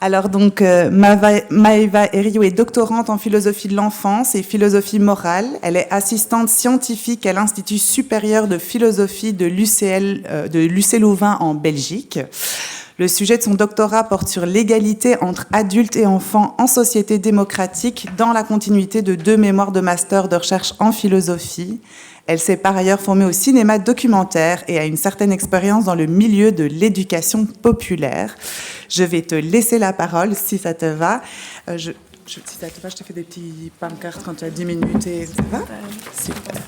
Alors donc, Maëva Herriot est doctorante en philosophie de l'enfance et philosophie morale. Elle est assistante scientifique à l'Institut supérieur de philosophie de l'UC Louvain en Belgique. Le sujet de son doctorat porte sur l'égalité entre adultes et enfants en société démocratique dans la continuité de 2 mémoires de master de recherche en philosophie. Elle s'est par ailleurs formée au cinéma documentaire et a une certaine expérience dans le milieu de l'éducation populaire. Je vais te laisser la parole si ça te va. Si ça te va, je te fais des petits pancartes quand tu as 10 minutes et ça va ? Super.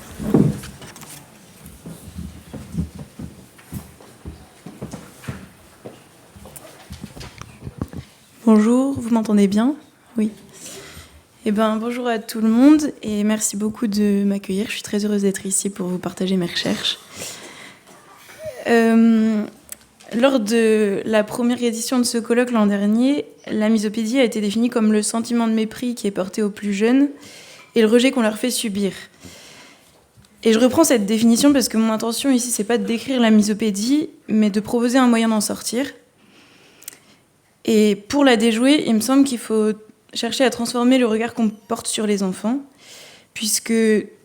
Bonjour, vous m'entendez bien ? Oui. Bonjour à tout le monde et merci beaucoup de m'accueillir. Je suis très heureuse d'être ici pour vous partager mes recherches. Lors de la première édition de ce colloque l'an dernier, la misopédie a été définie comme le sentiment de mépris qui est porté aux plus jeunes et le rejet qu'on leur fait subir. Et je reprends cette définition parce que mon intention ici, c'est pas de décrire la misopédie, mais de proposer un moyen d'en sortir. Et pour la déjouer, il me semble qu'il faut chercher à transformer le regard qu'on porte sur les enfants, puisque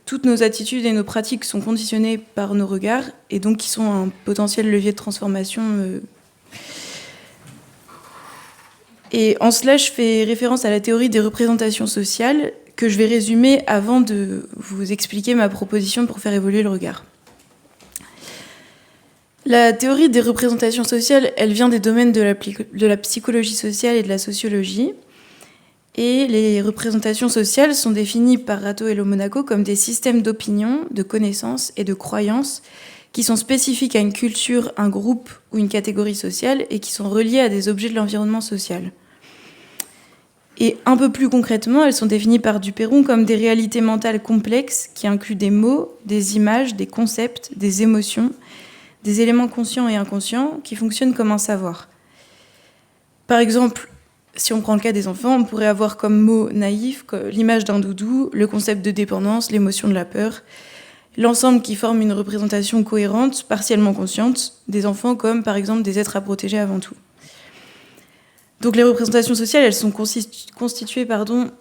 toutes nos attitudes et nos pratiques sont conditionnées par nos regards, et donc qui sont un potentiel levier de transformation. Et en cela, je fais référence à la théorie des représentations sociales, que je vais résumer avant de vous expliquer ma proposition pour faire évoluer le regard. La théorie des représentations sociales, elle vient des domaines de la psychologie sociale et de la sociologie. Et les représentations sociales sont définies par Ratto et Lomonaco comme des systèmes d'opinion, de connaissances et de croyances qui sont spécifiques à une culture, un groupe ou une catégorie sociale et qui sont reliés à des objets de l'environnement social. Et un peu plus concrètement, elles sont définies par Duperron comme des réalités mentales complexes qui incluent des mots, des images, des concepts, des émotions, des éléments conscients et inconscients qui fonctionnent comme un savoir. Par exemple, si on prend le cas des enfants, on pourrait avoir comme mot naïf l'image d'un doudou, le concept de dépendance, l'émotion de la peur, l'ensemble qui forme une représentation cohérente, partiellement consciente, des enfants comme par exemple des êtres à protéger avant tout. Donc les représentations sociales, elles sont constituées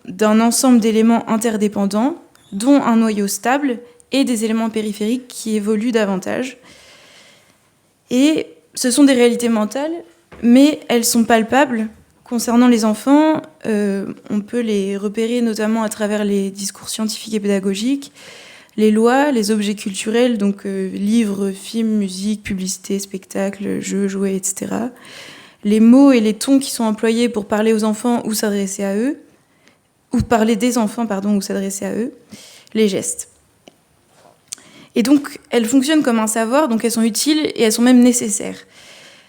d'un ensemble d'éléments interdépendants, dont un noyau stable et des éléments périphériques qui évoluent davantage. Et ce sont des réalités mentales, mais elles sont palpables. Concernant les enfants, on peut les repérer notamment à travers les discours scientifiques et pédagogiques, les lois, les objets culturels, donc livres, films, musique, publicité, spectacles, jeux, jouets, etc. Les mots et les tons qui sont employés pour parler aux enfants ou s'adresser à eux, ou parler des enfants, ou s'adresser à eux, les gestes. Et donc, elles fonctionnent comme un savoir, donc elles sont utiles et elles sont même nécessaires.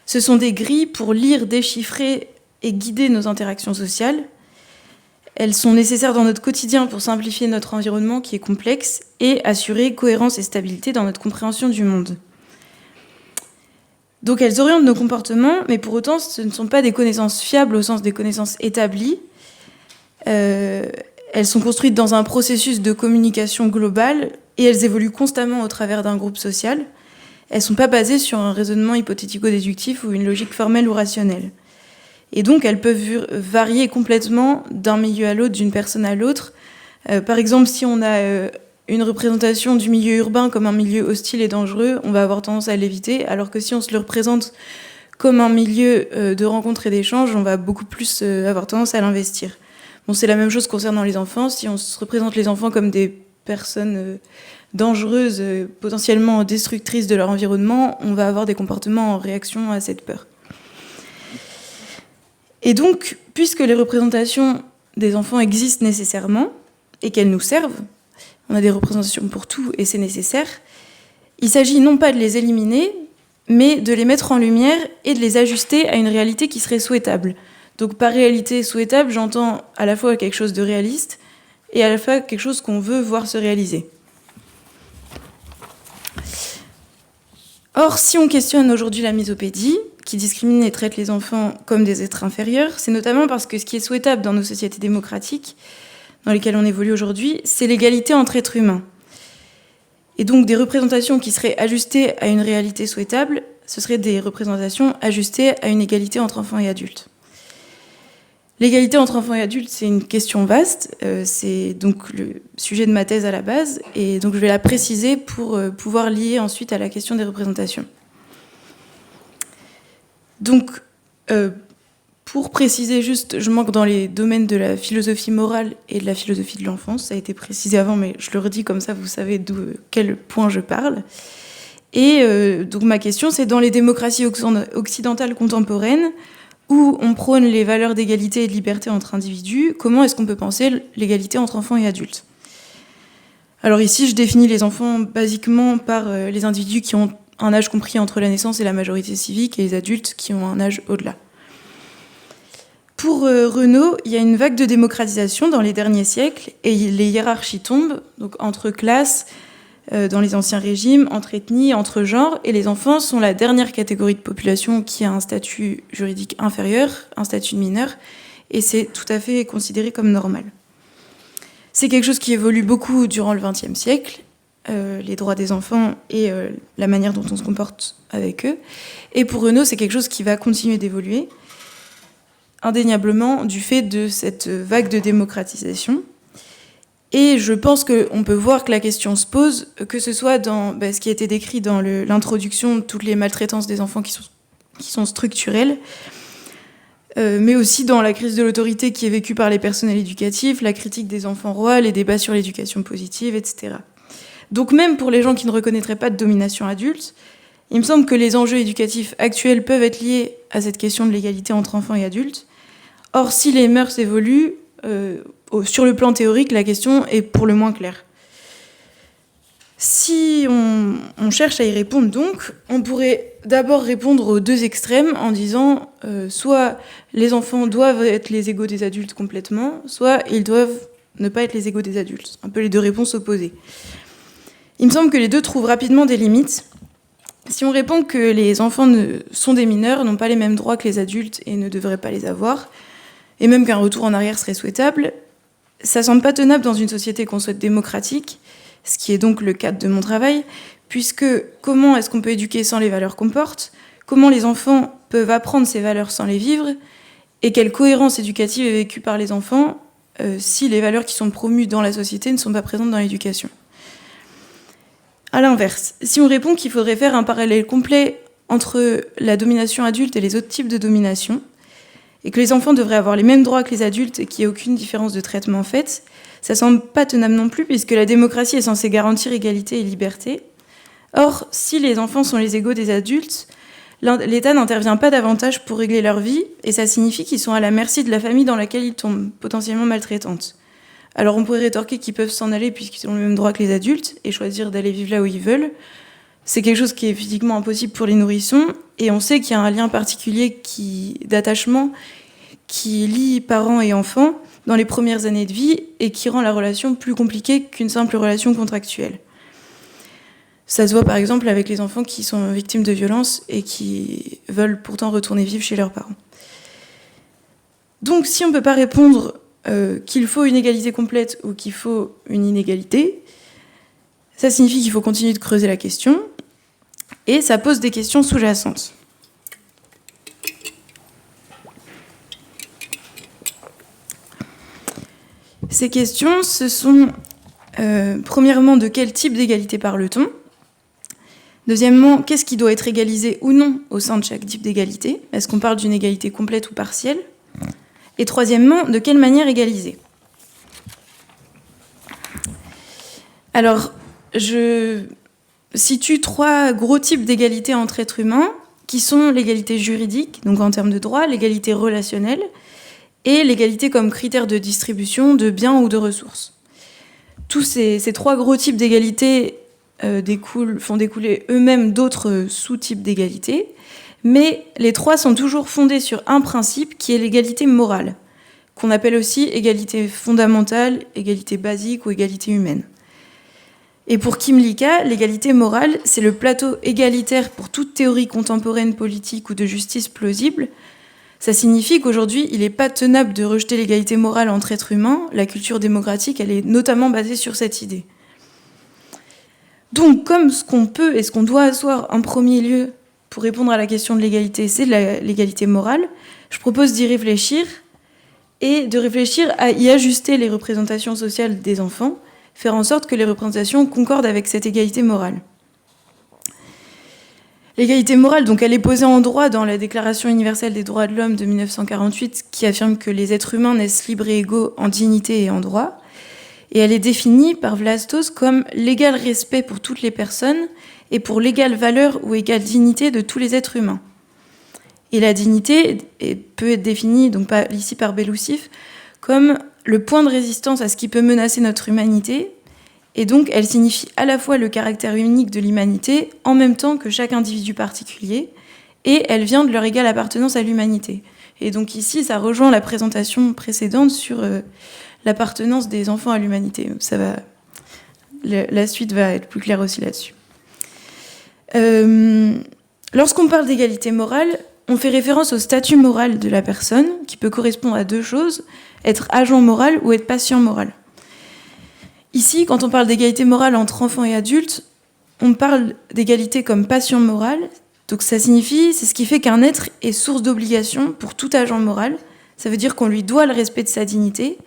Ce sont des grilles pour lire, déchiffrer et guider nos interactions sociales. Elles sont nécessaires dans notre quotidien pour simplifier notre environnement qui est complexe et assurer cohérence et stabilité dans notre compréhension du monde. Donc elles orientent nos comportements, mais pour autant, ce ne sont pas des connaissances fiables au sens des connaissances établies. Elles sont construites dans un processus de communication globale et elles évoluent constamment au travers d'un groupe social. Elles ne sont pas basées sur un raisonnement hypothético-déductif ou une logique formelle ou rationnelle. Et donc, elles peuvent varier complètement d'un milieu à l'autre, d'une personne à l'autre. Par exemple, si on a une représentation du milieu urbain comme un milieu hostile et dangereux, on va avoir tendance à l'éviter, alors que si on se le représente comme un milieu de rencontres et d'échanges, on va beaucoup plus avoir tendance à l'investir. Bon, c'est la même chose concernant les enfants. Si on se représente les enfants comme des personnes dangereuses, potentiellement destructrices de leur environnement, on va avoir des comportements en réaction à cette peur. Et donc, puisque les représentations des enfants existent nécessairement et qu'elles nous servent, on a des représentations pour tout et c'est nécessaire, il s'agit non pas de les éliminer, mais de les mettre en lumière et de les ajuster à une réalité qui serait souhaitable. Donc par réalité souhaitable, j'entends à la fois quelque chose de réaliste et à la fois quelque chose qu'on veut voir se réaliser. Or, si on questionne aujourd'hui la misopédie, qui discrimine et traite les enfants comme des êtres inférieurs, c'est notamment parce que ce qui est souhaitable dans nos sociétés démocratiques, dans lesquelles on évolue aujourd'hui, c'est l'égalité entre êtres humains. Et donc des représentations qui seraient ajustées à une réalité souhaitable, ce seraient des représentations ajustées à une égalité entre enfants et adultes. L'égalité entre enfants et adultes, c'est une question vaste. C'est donc le sujet de ma thèse à la base. Et donc je vais la préciser pour pouvoir lier ensuite à la question des représentations. Donc, pour préciser juste, je manque dans les domaines de la philosophie morale et de la philosophie de l'enfance. Ça a été précisé avant, mais je le redis comme ça, vous savez quel point je parle. Et donc ma question, c'est dans les démocraties occidentales contemporaines, où on prône les valeurs d'égalité et de liberté entre individus, comment est-ce qu'on peut penser l'égalité entre enfants et adultes ? Alors ici, je définis les enfants basiquement par les individus qui ont un âge compris entre la naissance et la majorité civique, et les adultes qui ont un âge au-delà. Pour Renaud, il y a une vague de démocratisation dans les derniers siècles, et les hiérarchies tombent, donc entre classes, dans les anciens régimes, entre ethnies, entre genres, et les enfants sont la dernière catégorie de population qui a un statut juridique inférieur, un statut de mineur, et c'est tout à fait considéré comme normal. C'est quelque chose qui évolue beaucoup durant le XXe siècle, les droits des enfants et la manière dont on se comporte avec eux. Et pour Renaud, c'est quelque chose qui va continuer d'évoluer, indéniablement du fait de cette vague de démocratisation. Et je pense qu'on peut voir que la question se pose, que ce soit dans ce qui a été décrit dans l'introduction de toutes les maltraitances des enfants qui sont structurelles, mais aussi dans la crise de l'autorité qui est vécue par les personnels éducatifs, la critique des enfants rois, les débats sur l'éducation positive, etc. Donc même pour les gens qui ne reconnaîtraient pas de domination adulte, il me semble que les enjeux éducatifs actuels peuvent être liés à cette question de l'égalité entre enfants et adultes. Or, si les mœurs évoluent, sur le plan théorique, la question est pour le moins claire. Si on cherche à y répondre donc, on pourrait d'abord répondre aux deux extrêmes en disant soit les enfants doivent être les égaux des adultes complètement, soit ils doivent ne pas être les égaux des adultes. Un peu les deux réponses opposées. Il me semble que les deux trouvent rapidement des limites. Si on répond que les enfants sont des mineurs, n'ont pas les mêmes droits que les adultes et ne devraient pas les avoir, et même qu'un retour en arrière serait souhaitable, ça semble pas tenable dans une société qu'on souhaite démocratique, ce qui est donc le cadre de mon travail, puisque comment est-ce qu'on peut éduquer sans les valeurs qu'on porte ? Comment les enfants peuvent apprendre ces valeurs sans les vivre ? Et quelle cohérence éducative est vécue par les enfants si les valeurs qui sont promues dans la société ne sont pas présentes dans l'éducation ? À l'inverse, si on répond qu'il faudrait faire un parallèle complet entre la domination adulte et les autres types de domination, et que les enfants devraient avoir les mêmes droits que les adultes et qu'il n'y ait aucune différence de traitement faite, ça semble pas tenable non plus, puisque la démocratie est censée garantir égalité et liberté. Or, si les enfants sont les égaux des adultes, l'État n'intervient pas davantage pour régler leur vie, et ça signifie qu'ils sont à la merci de la famille dans laquelle ils tombent, potentiellement maltraitante. Alors on pourrait rétorquer qu'ils peuvent s'en aller puisqu'ils ont le même droit que les adultes, et choisir d'aller vivre là où ils veulent. C'est quelque chose qui est physiquement impossible pour les nourrissons, et on sait qu'il y a un lien particulier d'attachement qui lie parents et enfants dans les premières années de vie et qui rend la relation plus compliquée qu'une simple relation contractuelle. Ça se voit par exemple avec les enfants qui sont victimes de violences et qui veulent pourtant retourner vivre chez leurs parents. Donc si on ne peut pas répondre qu'il faut une égalité complète ou qu'il faut une inégalité, ça signifie qu'il faut continuer de creuser la question, et ça pose des questions sous-jacentes. Ces questions, ce sont premièrement, de quel type d'égalité parle-t-on ? Deuxièmement, qu'est-ce qui doit être égalisé ou non au sein de chaque type d'égalité ? Est-ce qu'on parle d'une égalité complète ou partielle ? Et troisièmement, de quelle manière égaliser ? Alors, je situe 3 gros types d'égalité entre êtres humains, qui sont l'égalité juridique, donc en termes de droit, l'égalité relationnelle, et l'égalité comme critère de distribution de biens ou de ressources. Tous ces 3 gros types d'égalité font découler eux-mêmes d'autres sous-types d'égalité, mais les 3 sont toujours fondés sur un principe qui est l'égalité morale, qu'on appelle aussi égalité fondamentale, égalité basique ou égalité humaine. Et pour Kim Lyka, l'égalité morale, c'est le plateau égalitaire pour toute théorie contemporaine politique ou de justice plausible. Ça signifie qu'aujourd'hui, il n'est pas tenable de rejeter l'égalité morale entre êtres humains. La culture démocratique, elle est notamment basée sur cette idée. Donc, comme ce qu'on peut et ce qu'on doit asseoir en premier lieu pour répondre à la question de l'égalité, c'est l'égalité morale, je propose d'y réfléchir et de réfléchir à y ajuster les représentations sociales des enfants, faire en sorte que les représentations concordent avec cette égalité morale. L'égalité morale, donc, elle est posée en droit dans la Déclaration universelle des droits de l'homme de 1948, qui affirme que les êtres humains naissent libres et égaux en dignité et en droit. Et elle est définie par Vlastos comme l'égal respect pour toutes les personnes et pour l'égale valeur ou égale dignité de tous les êtres humains. Et la dignité peut être définie, donc pas ici par Belousif, comme le point de résistance à ce qui peut menacer notre humanité. Et donc, elle signifie à la fois le caractère unique de l'humanité, en même temps que chaque individu particulier, et elle vient de leur égale appartenance à l'humanité. Et donc ici, ça rejoint la présentation précédente sur l'appartenance des enfants à l'humanité. La suite va être plus claire aussi là-dessus. Lorsqu'on parle d'égalité morale, on fait référence au statut moral de la personne, qui peut correspondre à deux choses, être agent moral ou être patient moral. Ici, quand on parle d'égalité morale entre enfants et adultes, on parle d'égalité comme patient moral. Donc ça signifie, c'est ce qui fait qu'un être est source d'obligation pour tout agent moral. Ça veut dire qu'on lui doit le respect de sa dignité,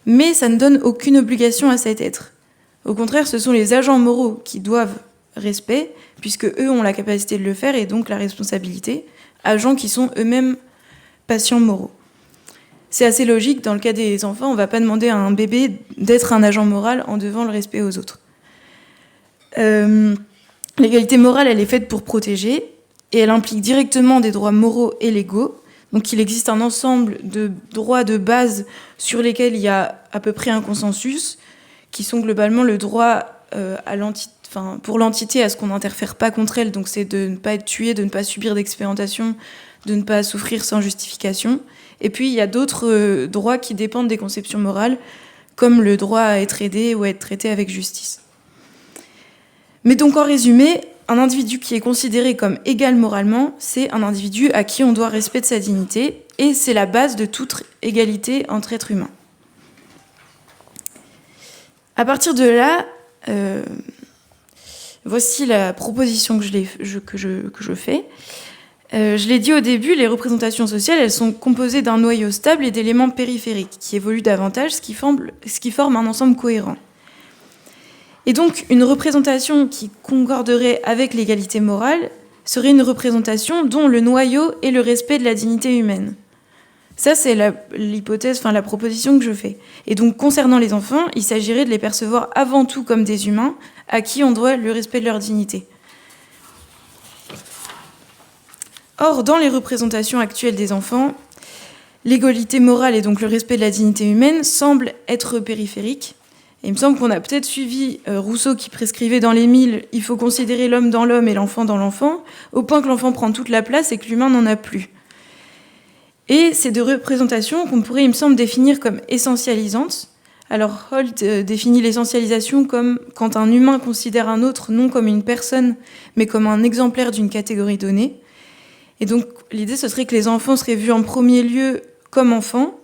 mais ça ne donne aucune obligation à cet être. Au contraire, ce sont les agents moraux qui doivent respect, puisque eux ont la capacité de le faire et donc la responsabilité, agents qui sont eux-mêmes patients moraux. C'est assez logique, dans le cas des enfants, on ne va pas demander à un bébé d'être un agent moral en devant le respect aux autres. L'égalité morale, elle est faite pour protéger, et elle implique directement des droits moraux et légaux. Donc il existe un ensemble de droits de base sur lesquels il y a à peu près un consensus, qui sont globalement le droit pour l'entité à ce qu'on n'interfère pas contre elle, donc c'est de ne pas être tué, de ne pas subir d'expérimentation, de ne pas souffrir sans justification. Et puis, il y a d'autres droits qui dépendent des conceptions morales, comme le droit à être aidé ou à être traité avec justice. Mais donc, en résumé, un individu qui est considéré comme égal moralement, c'est un individu à qui on doit respect de sa dignité, et c'est la base de toute égalité entre êtres humains. À partir de là, voici la proposition que je fais. Je l'ai dit au début, les représentations sociales, elles sont composées d'un noyau stable et d'éléments périphériques qui évoluent davantage, ce qui forme un ensemble cohérent. Et donc, une représentation qui concorderait avec l'égalité morale serait une représentation dont le noyau est le respect de la dignité humaine. Ça, c'est la proposition que je fais. Et donc, concernant les enfants, il s'agirait de les percevoir avant tout comme des humains à qui on doit le respect de leur dignité. Or, dans les représentations actuelles des enfants, l'égalité morale et donc le respect de la dignité humaine semblent être périphériques. Et il me semble qu'on a peut-être suivi Rousseau qui prescrivait dans l'Émile « il faut considérer l'homme dans l'homme et l'enfant dans l'enfant », au point que l'enfant prend toute la place et que l'humain n'en a plus. Et ces deux représentations qu'on pourrait, il me semble, définir comme essentialisantes. Alors Holt définit l'essentialisation comme quand un humain considère un autre non comme une personne, mais comme un exemplaire d'une catégorie donnée. Et donc, l'idée, ce serait que les enfants seraient vus en premier lieu comme enfants,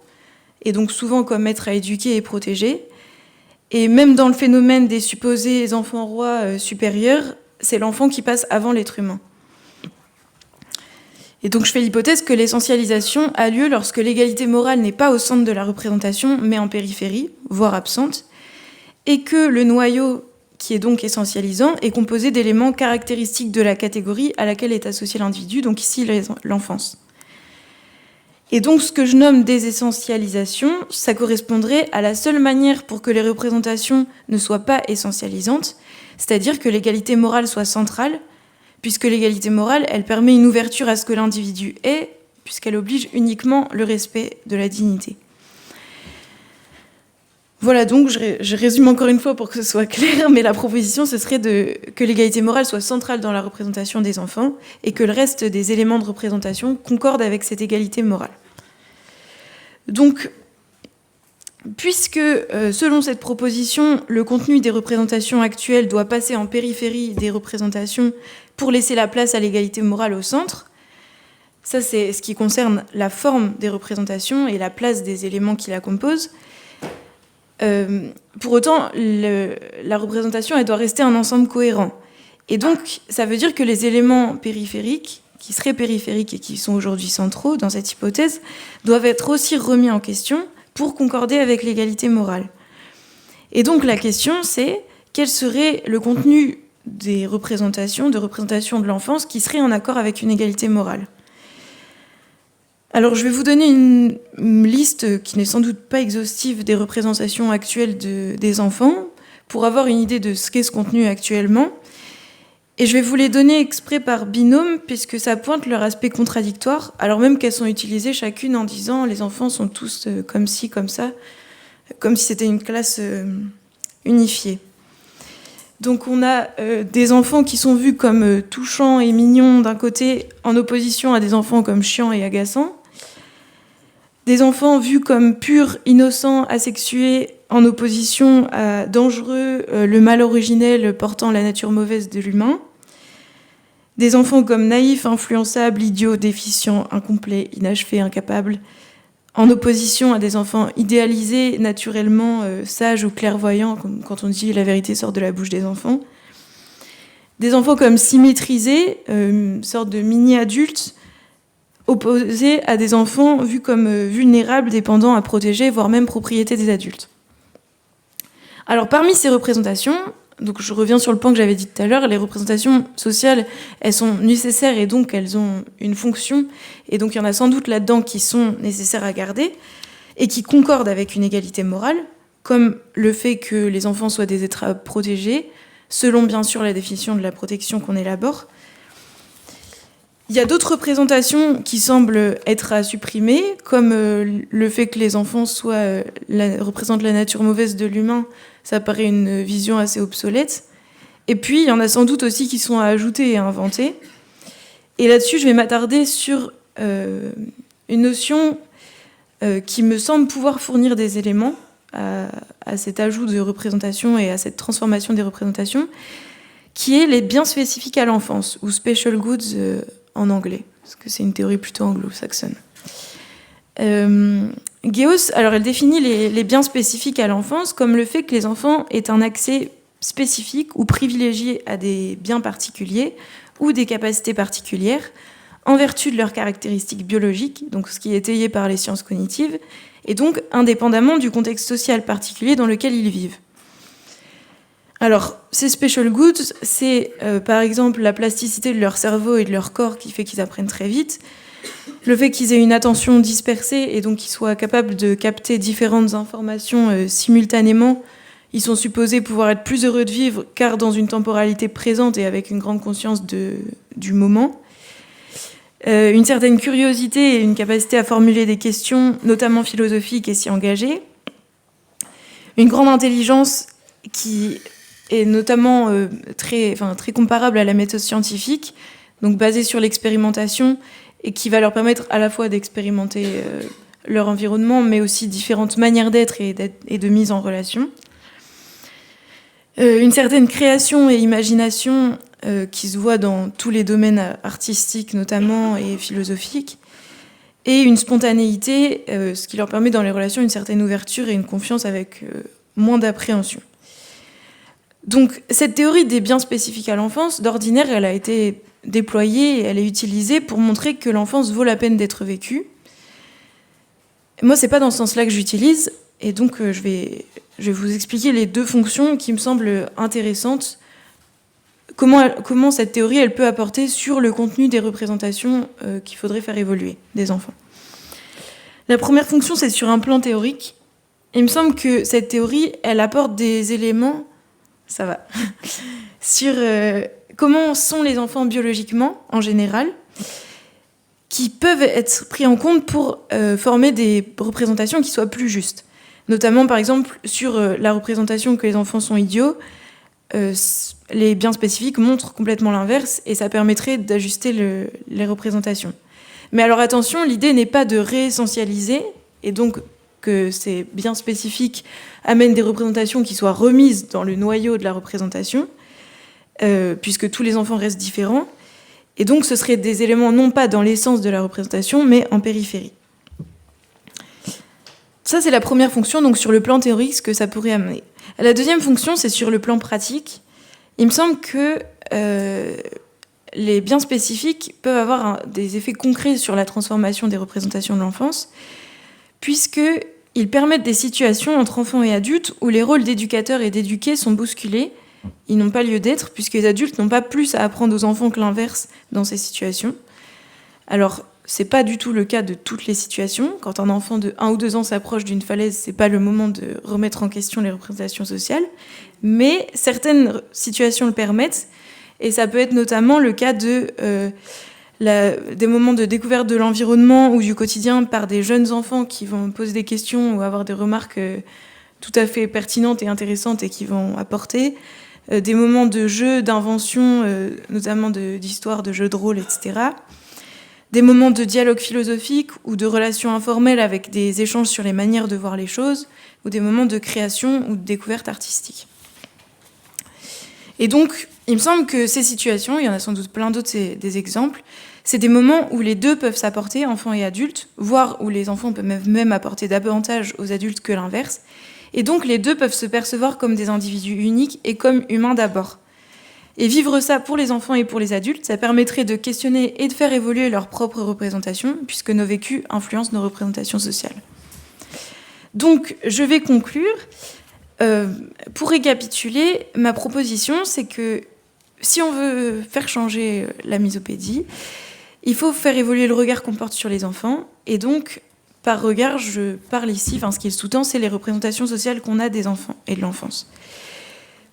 et donc souvent comme êtres à éduquer et protéger. Et même dans le phénomène des supposés enfants rois supérieurs, c'est l'enfant qui passe avant l'être humain. Et donc, je fais l'hypothèse que l'essentialisation a lieu lorsque l'égalité morale n'est pas au centre de la représentation, mais en périphérie, voire absente, et que le noyau qui est donc essentialisant, est composé d'éléments caractéristiques de la catégorie à laquelle est associé l'individu, donc ici l'enfance. Et donc ce que je nomme désessentialisation, ça correspondrait à la seule manière pour que les représentations ne soient pas essentialisantes, c'est-à-dire que l'égalité morale soit centrale, puisque l'égalité morale, elle permet une ouverture à ce que l'individu est, puisqu'elle oblige uniquement le respect de la dignité. Voilà, donc je résume encore une fois pour que ce soit clair, mais la proposition, ce serait que l'égalité morale soit centrale dans la représentation des enfants et que le reste des éléments de représentation concordent avec cette égalité morale. Donc, puisque, selon cette proposition, le contenu des représentations actuelles doit passer en périphérie des représentations pour laisser la place à l'égalité morale au centre, ça c'est ce qui concerne la forme des représentations et la place des éléments qui la composent. Pour autant, la représentation, elle doit rester un ensemble cohérent. Et donc, ça veut dire que les éléments périphériques, qui seraient périphériques et qui sont aujourd'hui centraux dans cette hypothèse, doivent être aussi remis en question pour concorder avec l'égalité morale. Et donc la question, c'est quel serait le contenu de représentation de l'enfance qui serait en accord avec une égalité morale. Alors je vais vous donner une liste qui n'est sans doute pas exhaustive des représentations actuelles des enfants pour avoir une idée de ce qu'est ce contenu actuellement. Et je vais vous les donner exprès par binôme puisque ça pointe leur aspect contradictoire, alors même qu'elles sont utilisées chacune en disant les enfants sont tous comme ci, comme ça, comme si c'était une classe unifiée. Donc on a des enfants qui sont vus comme touchants et mignons d'un côté, en opposition à des enfants comme chiants et agaçants. Des enfants vus comme purs, innocents, asexués, en opposition à dangereux, le mal originel portant la nature mauvaise de l'humain. Des enfants comme naïfs, influençables, idiots, déficients, incomplets, inachevés, incapables, en opposition à des enfants idéalisés, naturellement sages ou clairvoyants, comme quand on dit la vérité sort de la bouche des enfants. Des enfants comme symétrisés, une sorte de mini-adultes, opposés à des enfants vus comme vulnérables, dépendants à protéger, voire même propriété des adultes. Alors parmi ces représentations, donc je reviens sur le point que j'avais dit tout à l'heure, les représentations sociales, elles sont nécessaires et donc elles ont une fonction. Et donc il y en a sans doute là-dedans qui sont nécessaires à garder et qui concordent avec une égalité morale, comme le fait que les enfants soient des êtres protégés, selon bien sûr la définition de la protection qu'on élabore. Il y a d'autres représentations qui semblent être à supprimer, comme le fait que les enfants représentent la nature mauvaise de l'humain. Ça paraît une vision assez obsolète. Et puis, il y en a sans doute aussi qui sont à ajouter et à inventer. Et là-dessus, je vais m'attarder sur une notion qui me semble pouvoir fournir des éléments à cet ajout de représentation et à cette transformation des représentations, qui est les biens spécifiques à l'enfance, ou special goods en anglais, parce que c'est une théorie plutôt anglo-saxonne. Geuss, alors elle définit les biens spécifiques à l'enfance comme le fait que les enfants aient un accès spécifique ou privilégié à des biens particuliers ou des capacités particulières en vertu de leurs caractéristiques biologiques, donc ce qui est étayé par les sciences cognitives, et donc indépendamment du contexte social particulier dans lequel ils vivent. Alors, ces special goods, c'est par exemple la plasticité de leur cerveau et de leur corps qui fait qu'ils apprennent très vite, le fait qu'ils aient une attention dispersée et donc qu'ils soient capables de capter différentes informations simultanément. Ils sont supposés pouvoir être plus heureux de vivre car dans une temporalité présente et avec une grande conscience du moment. Une certaine curiosité et une capacité à formuler des questions, notamment philosophiques, et s'y engager. Une grande intelligence qui est notamment très comparable à la méthode scientifique, donc basée sur l'expérimentation et qui va leur permettre à la fois d'expérimenter leur environnement, mais aussi différentes manières d'être et de mise en relation. Une certaine création et imagination qui se voit dans tous les domaines artistiques notamment et philosophiques, et une spontanéité, ce qui leur permet dans les relations une certaine ouverture et une confiance avec moins d'appréhension. Donc cette théorie des biens spécifiques à l'enfance, d'ordinaire, elle a été déployée et elle est utilisée pour montrer que l'enfance vaut la peine d'être vécue. Moi, c'est pas dans ce sens-là que j'utilise, et donc je vais vous expliquer les deux fonctions qui me semblent intéressantes. Comment cette théorie elle peut apporter sur le contenu des représentations qu'il faudrait faire évoluer des enfants. La première fonction, c'est sur un plan théorique. Il me semble que cette théorie, elle apporte des éléments, ça va, sur comment sont les enfants biologiquement, en général, qui peuvent être pris en compte pour former des représentations qui soient plus justes. Notamment, par exemple, sur la représentation que les enfants sont idiots, les biens spécifiques montrent complètement l'inverse et ça permettrait d'ajuster les représentations. Mais alors attention, l'idée n'est pas de réessentialiser et donc que ces biens spécifiques amènent des représentations qui soient remises dans le noyau de la représentation, puisque tous les enfants restent différents. Et donc ce seraient des éléments non pas dans l'essence de la représentation, mais en périphérie. Ça, c'est la première fonction, donc sur le plan théorique, ce que ça pourrait amener. La deuxième fonction, c'est sur le plan pratique. Il me semble que les biens spécifiques peuvent avoir des effets concrets sur la transformation des représentations de l'enfance, puisqu'ils permettent des situations entre enfants et adultes où les rôles d'éducateurs et d'éduqués sont bousculés. Ils n'ont pas lieu d'être, puisque les adultes n'ont pas plus à apprendre aux enfants que l'inverse dans ces situations. Alors, c'est pas du tout le cas de toutes les situations. Quand un enfant de 1 ou 2 ans s'approche d'une falaise, c'est pas le moment de remettre en question les représentations sociales. Mais certaines situations le permettent, et ça peut être notamment le cas des moments de découverte de l'environnement ou du quotidien par des jeunes enfants qui vont poser des questions ou avoir des remarques tout à fait pertinentes et intéressantes et qui vont apporter. Des moments de jeu, d'invention, notamment d'histoire, de jeux de rôle, etc. Des moments de dialogue philosophique ou de relations informelles avec des échanges sur les manières de voir les choses, ou des moments de création ou de découverte artistique. Et donc, il me semble que ces situations, il y en a sans doute plein d'autres, c'est des exemples, c'est des moments où les deux peuvent s'apporter, enfants et adultes, voire où les enfants peuvent même apporter davantage aux adultes que l'inverse. Et donc, les deux peuvent se percevoir comme des individus uniques et comme humains d'abord. Et vivre ça pour les enfants et pour les adultes, ça permettrait de questionner et de faire évoluer leurs propres représentations, puisque nos vécus influencent nos représentations sociales. Donc, je vais conclure. Pour récapituler, ma proposition, c'est que si on veut faire changer la misopédie, il faut faire évoluer le regard qu'on porte sur les enfants. Et donc, par regard, je parle ici, ce qui est sous-tend, c'est les représentations sociales qu'on a des enfants et de l'enfance.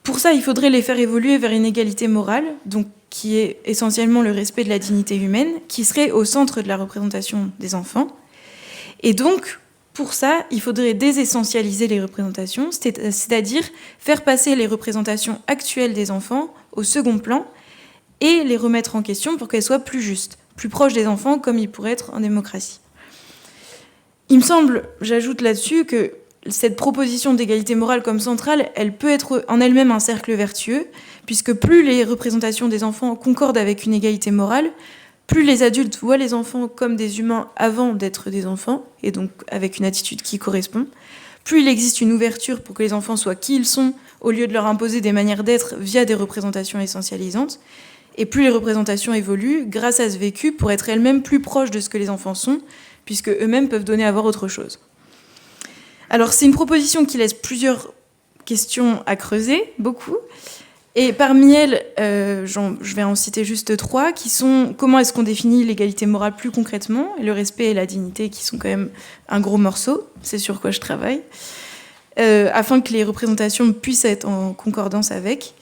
Pour ça, il faudrait les faire évoluer vers une égalité morale, donc qui est essentiellement le respect de la dignité humaine, qui serait au centre de la représentation des enfants. Et donc, pour ça, il faudrait désessentialiser les représentations, c'est-à-dire faire passer les représentations actuelles des enfants au second plan et les remettre en question pour qu'elles soient plus justes, plus proches des enfants, comme ils pourraient être en démocratie. Il me semble, j'ajoute là-dessus, que cette proposition d'égalité morale comme centrale, elle peut être en elle-même un cercle vertueux, puisque plus les représentations des enfants concordent avec une égalité morale, plus les adultes voient les enfants comme des humains avant d'être des enfants, et donc avec une attitude qui correspond, plus il existe une ouverture pour que les enfants soient qui ils sont, au lieu de leur imposer des manières d'être via des représentations essentialisantes, et plus les représentations évoluent grâce à ce vécu pour être elles-mêmes plus proches de ce que les enfants sont, puisque eux-mêmes peuvent donner à voir autre chose. Alors, c'est une proposition qui laisse plusieurs questions à creuser, beaucoup. Et parmi elles, je vais en citer juste 3, qui sont comment est-ce qu'on définit l'égalité morale plus concrètement, et le respect et la dignité, qui sont quand même un gros morceau, c'est sur quoi je travaille, afin que les représentations puissent être en concordance avec.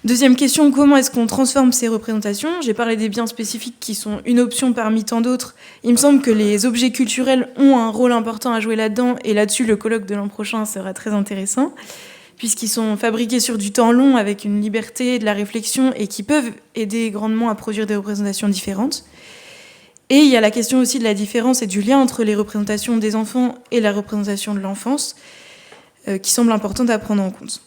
Deuxième question, comment est-ce qu'on transforme ces représentations ? J'ai parlé des biens spécifiques qui sont une option parmi tant d'autres. Il me semble que les objets culturels ont un rôle important à jouer là-dedans, et là-dessus, le colloque de l'an prochain sera très intéressant, puisqu'ils sont fabriqués sur du temps long, avec une liberté, de la réflexion, et qui peuvent aider grandement à produire des représentations différentes. Et il y a la question aussi de la différence et du lien entre les représentations des enfants et la représentation de l'enfance, qui semble importante à prendre en compte.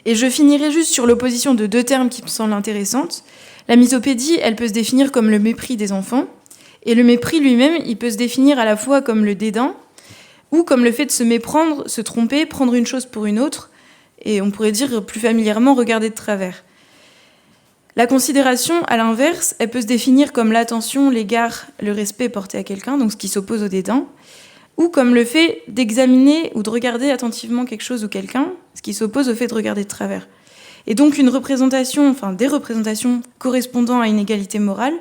Et je finirai juste sur l'opposition de 2 termes qui me semblent intéressantes. La misopédie, elle peut se définir comme le mépris des enfants, et le mépris lui-même, il peut se définir à la fois comme le dédain, ou comme le fait de se méprendre, se tromper, prendre une chose pour une autre, et on pourrait dire plus familièrement regarder de travers. La considération, à l'inverse, elle peut se définir comme l'attention, l'égard, le respect porté à quelqu'un, donc ce qui s'oppose au dédain, ou comme le fait d'examiner ou de regarder attentivement quelque chose ou quelqu'un, ce qui s'oppose au fait de regarder de travers. Et donc une représentation, des représentations correspondant à une égalité morale,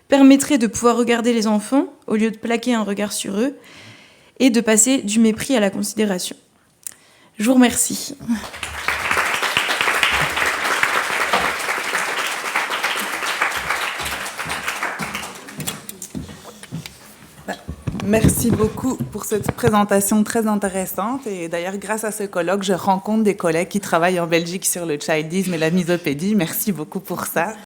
permettrait de pouvoir regarder les enfants au lieu de plaquer un regard sur eux, et de passer du mépris à la considération. Je vous remercie. Merci beaucoup pour cette présentation très intéressante. Et d'ailleurs, grâce à ce colloque, je rencontre des collègues qui travaillent en Belgique sur le childisme et la misopédie. Merci beaucoup pour ça.